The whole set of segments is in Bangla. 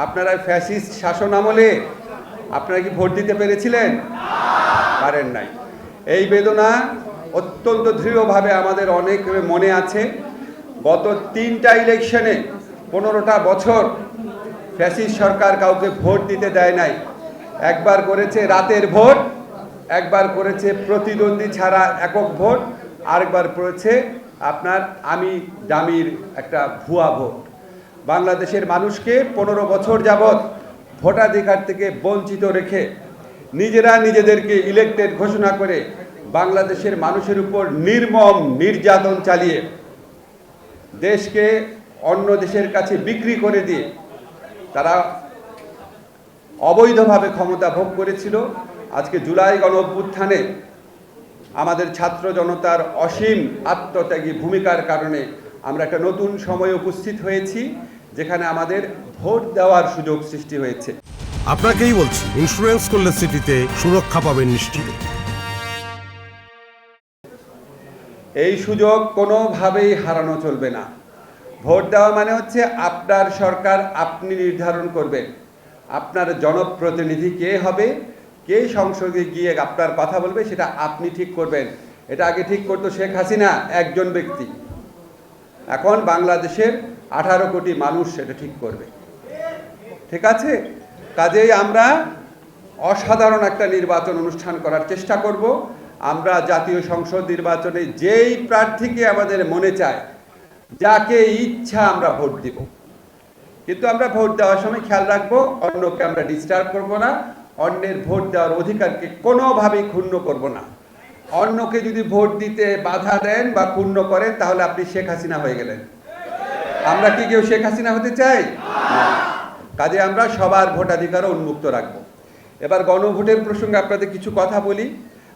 আপনারা ফ্যাসিস্ট শাসন আমলে আপনারা কি ভোট দিতে পেরেছিলেন? পারেন নাই। এই বেদনা অত্যন্ত দৃঢ়ভাবে আমাদের অনেক মনে আছে। গত 3টা ইলেকশনে 15টা বছর ফ্যাসিস্ট সরকার কাউকে ভোট দিতে দেয় নাই। একবার করেছে রাতের ভোট, একবার করেছে প্রতিদ্বন্দ্বী ছাড়া একক ভোট, আরেকবার করেছে আপনার আমি দামির একটা ভুয়া ভোট। বাংলাদেশের মানুষকে 15 বছর যাবৎ ভোটাধিকার থেকে বঞ্চিত রেখে নিজেরা নিজেদেরকে ইলেক্টেড ঘোষণা করে বাংলাদেশের মানুষের উপর নির্মম নির্যাতন চালিয়ে দেশকে অন্য দেশের কাছে বিক্রি করে দিয়ে তারা অবৈধভাবে ক্ষমতা ভোগ করেছিল। আজকে জুলাই গণঅভ্যুত্থানে আমাদের ছাত্র জনতার অসীম আত্মত্যাগী ভূমিকার কারণে আমরা একটা নতুন সময়ে উপস্থিত হয়েছি, যেখানে আমাদের ভোট দেওয়ার সুযোগ সৃষ্টি হয়েছে। আপনাকেই বলছি, ইন্স্যুরেন্স করলে সিটিতে সুরক্ষা পাবেন নিশ্চিত। এই সুযোগ কোনোভাবেই হারানো চলবে না। ভোট দেওয়া মানে হচ্ছে আপনার সরকার আপনি নির্ধারণ করবেন, আপনার জনপ্রতিনিধি কে হবে, কে সংসদে গিয়ে আপনার কথা বলবে, সেটা আপনি ঠিক করবেন। এটা আগে ঠিক করতো শেখ হাসিনা, একজন ব্যক্তি। এখন বাংলাদেশের 18 কোটি মানুষ সেটা ঠিক করবে। ঠিক আছে? কাজেই আমরা অসাধারণ একটা নির্বাচন অনুষ্ঠান করার চেষ্টা করব। আমরা জাতীয় সংসদ নির্বাচনে যেই প্রার্থীকে আমাদের মনে চায়, যাকে ইচ্ছা আমরা ভোট দিব। কিন্তু আমরা ভোট দেওয়ার সময় খেয়াল রাখবো অন্যকে আমরা ডিস্টার্ব করব না, অন্যের ভোট দেওয়ার অধিকারকে কোনোভাবেই ক্ষুণ্ণ করব না। অন্যকে যদি ভোট দিতে বাধা দেন বা ক্ষুণ্ণ করেন, তাহলে আপনি শেখ হাসিনা হয়ে গেলেন। আমরা কি কেউ শেখ হাসিনা হতে চাই? কাজে আমরা সবার ভোটাধিকারও উন্মুক্ত রাখবো। এবার গণভোটের প্রসঙ্গে আপনাদের কিছু কথা বলি।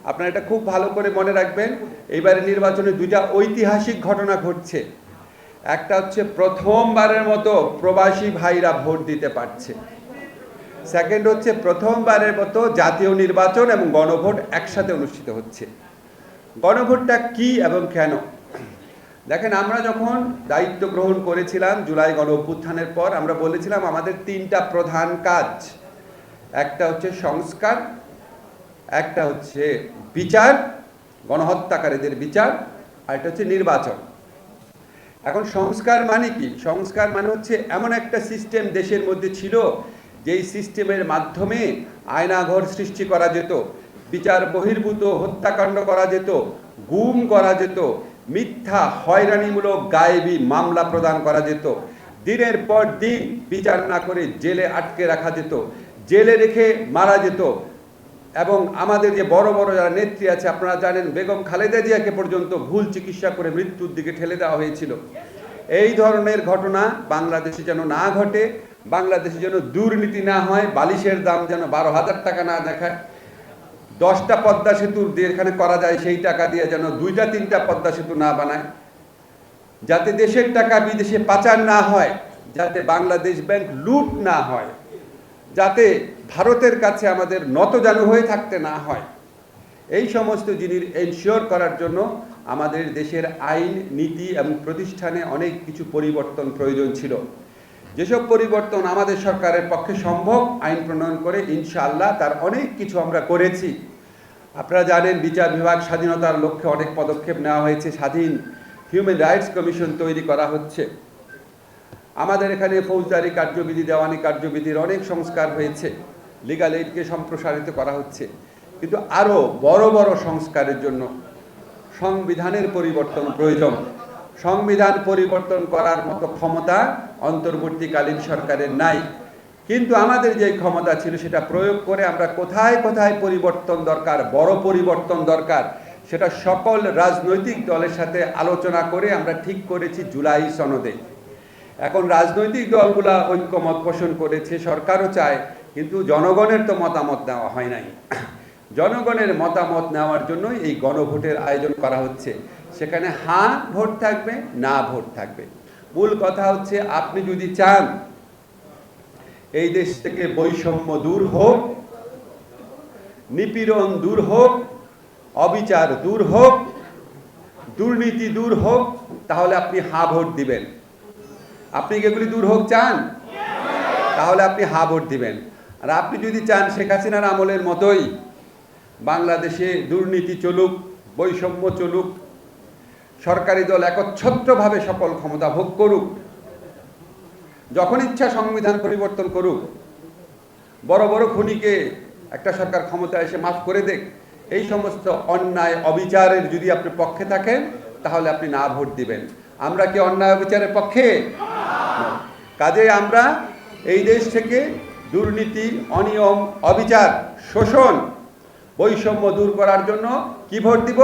আপনারা এটা খুব ভালো করে মনে রাখবেন। এইবারে নির্বাচনে 2টা ঐতিহাসিক ঘটনা ঘটছে। একটা হচ্ছে প্রথমবারের মতো প্রবাসী ভাইরা ভোট দিতে পারছে। সেকেন্ড হচ্ছে প্রথমবারের মতো জাতীয় নির্বাচন এবং গণভোট একসাথে অনুষ্ঠিত হচ্ছে। গণভোটটা কি এবং কেন? দেখেন, আমরা যখন দায়িত্ব গ্রহণ করেছিলাম জুলাই গণঅভ্যুত্থানের পর, আমরা বলেছিলাম আমাদের 3টা প্রধান কাজ। একটা হচ্ছে সংস্কার, একটা হচ্ছে বিচার, গণহত্যাকারীদের বিচার, আর একটা হচ্ছে নির্বাচন। এখন সংস্কার মানে কি? সংস্কার মানে হচ্ছে এমন একটা সিস্টেম দেশের মধ্যে ছিল, যেই সিস্টেমের মাধ্যমে আয়নাঘর সৃষ্টি করা যেত, বিচার বহির্ভূত হত্যাকাণ্ড করা যেত, গুম করা যেত, মিথ্যা হয়রানিমূলক গায়েবী মামলা প্রদান করা যেত, দিনের পর দিন বিচার না করে জেলে আটকে রাখা যেত, জেলে রেখে মারা যেত। এবং আমাদের যে বড় বড় যারা নেত্রী আছে, আপনারা জানেন বেগম খালেদা জিয়াকে পর্যন্ত ভুল চিকিৎসা করে মৃত্যুর দিকে ঠেলে দেওয়া হয়েছিল। এই ধরনের ঘটনা বাংলাদেশে যেন না ঘটে, বাংলাদেশে যেন দুর্নীতি না হয়, বালিশের দাম যেন 12,000 টাকা না দেখায়, 10টা পদ্মা সেতু যেখানে করা যায় সেই টাকা দিয়ে যেন 2টা 3টা পদ্মা সেতু না বানায়, যাতে দেশের টাকা বিদেশে পাচার না হয়, যাতে বাংলাদেশ ব্যাংক লুট না হয়, যাতে ভারতের কাছে আমাদের নতজানু হয়ে থাকতে না হয়। এই সমস্ত জিনিস এনশিওর করার জন্য আমাদের দেশের আইন, নীতি এবং প্রতিষ্ঠানে অনেক কিছু পরিবর্তন প্রয়োজন ছিল। যেসব পরিবর্তন আমাদের সরকারের পক্ষে সম্ভব আইন প্রণয়ন করে, ইনশাআল্লাহ তার অনেক কিছু আমরা করেছি। আপনারা জানেন বিচার বিভাগ স্বাধীনতার লক্ষ্যে অনেক পদক্ষেপ নেওয়া হয়েছে। স্বাধীন হিউম্যান রাইটস কমিশন তৈরি করা হচ্ছে। আমাদের এখানে ফৌজদারি কার্যবিধি, দেওয়ানি কার্যবিধির অনেক সংস্কার হয়েছে। লিগাল এইডকে সম্প্রসারিত করা হচ্ছে। কিন্তু আরও বড় বড় সংস্কারের জন্য সংবিধানের পরিবর্তন প্রয়োজন। সংবিধান পরিবর্তন করার মতো ক্ষমতা অন্তর্বর্তীকালীন সরকারের নাই। কিন্তু আমাদের যে ক্ষমতা ছিল সেটা প্রয়োগ করে আমরা কোথায় কোথায় পরিবর্তন দরকার, বড় পরিবর্তন দরকার, সেটা সকল রাজনৈতিক দলের সাথে আলোচনা করে আমরা ঠিক করেছি জুলাই সনদে। এখন রাজনৈতিক দলগুলা ঐক্যমত পোষণ করেছে, সরকারও চায়, কিন্তু জনগণের তো মতামত নেওয়া হয় নাই। জনগণের মতামত নেওয়ার জন্যই এই গণভোটের আয়োজন করা হচ্ছে। সেখানে হ্যাঁ ভোট থাকবে, না ভোট থাকবে। মূল কথা হচ্ছে, আপনি যদি চান এই দেশ থেকে বৈষম্য দূর হোক, নিপীড়ন দূর হোক, অবিচার দূর হোক, দুর্নীতি দূর হোক, তাহলে আপনি হ্যাঁ ভোট দিবেন। আপনি কি এগুলি দূর হোক চান? তাহলে আপনি হা ভোট দিবেন। আর আপনি যদি চান শেখ হাসিনার আমলের মতোই বাংলাদেশে দুর্নীতি চলুক, বৈষম্য চলুক, সরকারি দল একচ্ছত্রভাবে সকল ক্ষমতা ভোগ করুক, যখন ইচ্ছা সংবিধান পরিবর্তন করুক, বড় বড় খুনিকে একটা সরকার ক্ষমতা এসে মাফ করে দেখ, এই সমস্ত অন্যায় অবিচারের যদি আপনি পক্ষে থাকেন তাহলে আপনি না ভোট দিবেন। আমরা কি অন্যায় অবিচারের পক্ষে? কাজেই আমরা এই দেশ থেকে দুর্নীতি, অনিয়ম, অবিচার, শোষণ, বৈষম্য দূর করার জন্য কি ভোট দিব?